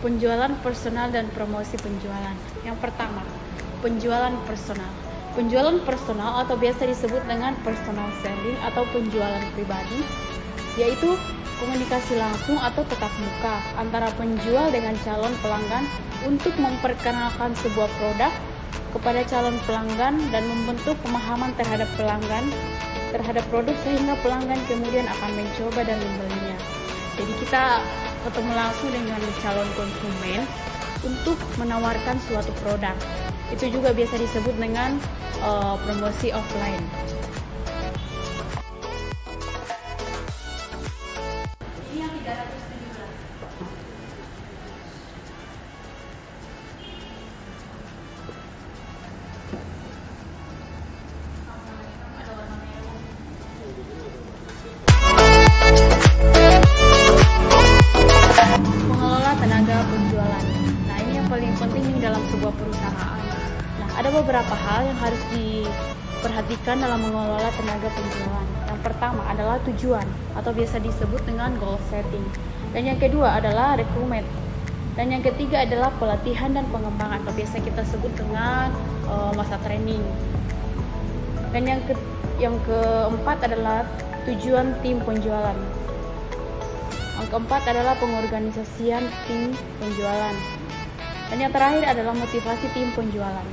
Penjualan personal dan promosi penjualan. Yang pertama, penjualan personal. Penjualan personal atau biasa disebut dengan personal selling atau penjualan pribadi, yaitu komunikasi langsung atau tatap muka antara penjual dengan calon pelanggan untuk memperkenalkan sebuah produk kepada calon pelanggan dan membentuk pemahaman terhadap pelanggan terhadap produk sehingga pelanggan kemudian akan mencoba dan membelinya. Jadi kita ketemu langsung dengan calon konsumen untuk menawarkan suatu produk. Itu juga biasa disebut dengan promosi offline. Ini yang 317. Mengelola tenaga penjualan. Nah, ini yang paling penting dalam sebuah perusahaan. Nah, ada beberapa hal yang harus diperhatikan dalam mengelola tenaga penjualan. Yang pertama adalah tujuan atau biasa disebut dengan goal setting. Dan yang kedua adalah rekrutmen. Dan yang ketiga adalah pelatihan dan pengembangan atau biasa kita sebut dengan masa training. Dan yang keempat adalah tujuan tim penjualan. Yang keempat adalah pengorganisasian tim penjualan. Dan yang terakhir adalah motivasi tim penjualan.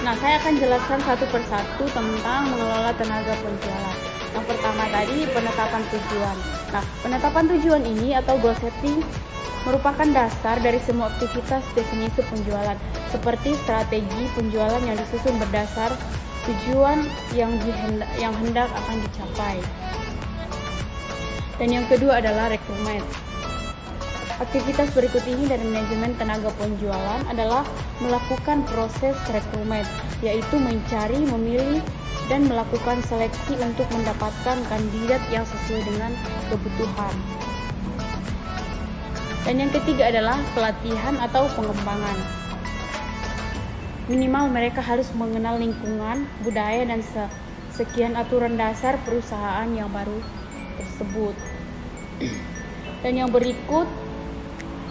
Nah, saya akan jelaskan satu persatu tentang mengelola tenaga penjualan. Yang pertama tadi penetapan tujuan. Nah, penetapan tujuan ini atau goal setting merupakan dasar dari semua aktivitas definisi penjualan, seperti strategi penjualan yang disusun berdasar tujuan yang hendak akan dicapai. Dan yang kedua adalah rekrutmen. Aktivitas berikut ini dari manajemen tenaga penjualan adalah melakukan proses rekrutmen, yaitu mencari, memilih, dan melakukan seleksi untuk mendapatkan kandidat yang sesuai dengan kebutuhan. Dan yang ketiga adalah pelatihan atau pengembangan. Minimal mereka harus mengenal lingkungan, budaya, dan sekian aturan dasar perusahaan yang baru tersebut. Dan yang berikut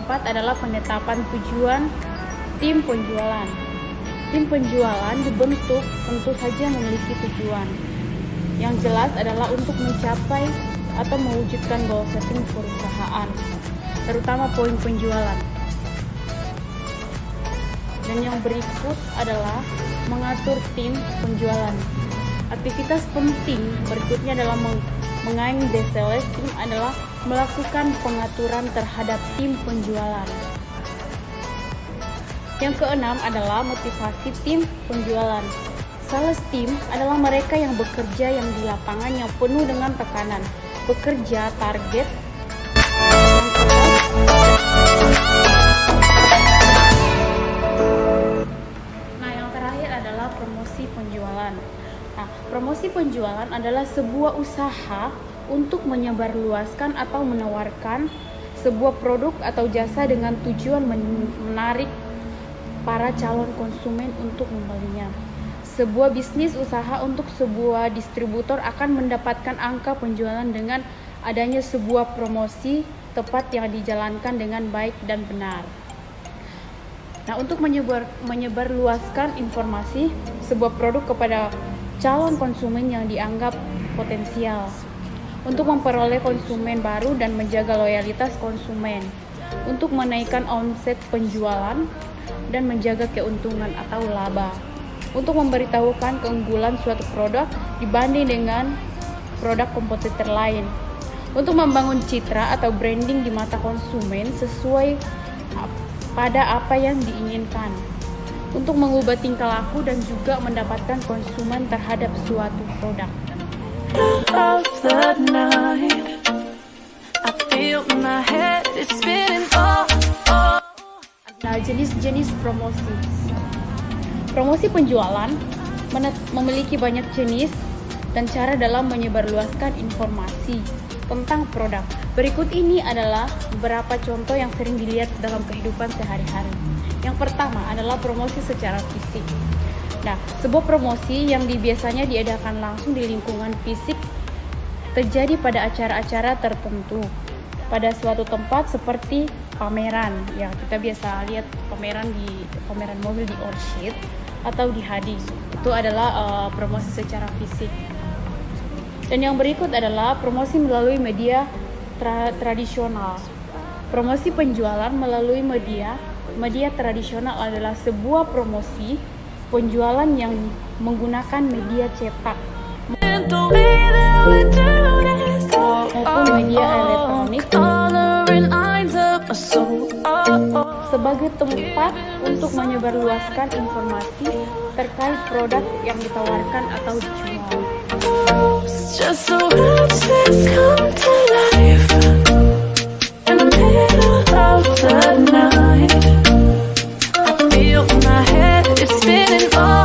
4 adalah penetapan tujuan tim penjualan. Tim penjualan dibentuk tentu saja memiliki tujuan. Yang jelas adalah untuk mencapai atau mewujudkan goal setting perusahaan, terutama poin penjualan. Dan yang berikut adalah mengatur tim penjualan. Aktivitas penting berikutnya dalam mengaing the sales team adalah melakukan pengaturan terhadap tim penjualan. Yang keenam adalah motivasi tim penjualan. Sales team adalah mereka yang bekerja yang di lapangan yang penuh dengan tekanan, bekerja target. Nah, yang terakhir adalah promosi penjualan. Nah, promosi penjualan adalah sebuah usaha untuk menyebarluaskan atau menawarkan sebuah produk atau jasa dengan tujuan menarik para calon konsumen untuk membelinya. Sebuah bisnis usaha untuk sebuah distributor akan mendapatkan angka penjualan dengan adanya sebuah promosi tepat yang dijalankan dengan baik dan benar. Nah, untuk menyebarluaskan informasi sebuah produk kepada calon konsumen yang dianggap potensial, untuk memperoleh konsumen baru dan menjaga loyalitas konsumen, untuk menaikkan omset penjualan dan menjaga keuntungan atau laba, untuk memberitahukan keunggulan suatu produk dibanding dengan produk kompetitor lain, untuk membangun citra atau branding di mata konsumen sesuai pada apa yang diinginkan, untuk mengubah tingkah laku dan juga mendapatkan konsumen terhadap suatu produk. Nah, jenis-jenis promosi. Promosi penjualan memiliki banyak jenis dan cara dalam menyebarluaskan informasi tentang produk. Berikut ini adalah beberapa contoh yang sering dilihat dalam kehidupan sehari-hari. Yang pertama adalah promosi secara fisik. Nah, sebuah promosi yang biasanya diadakan langsung di lingkungan fisik terjadi pada acara-acara tertentu, pada suatu tempat seperti pameran. Ya, kita biasa lihat pameran mobil di Orchid atau di Hadis. Itu adalah promosi secara fisik. Dan yang berikut adalah promosi melalui media tradisional. Promosi penjualan melalui media tradisional adalah sebuah promosi penjualan yang menggunakan media cetak maupun media elektronik sebagai tempat untuk menyebarluaskan informasi terkait produk yang ditawarkan atau dijual. Just so houses come to life in the middle of the night. I feel my head is spinning all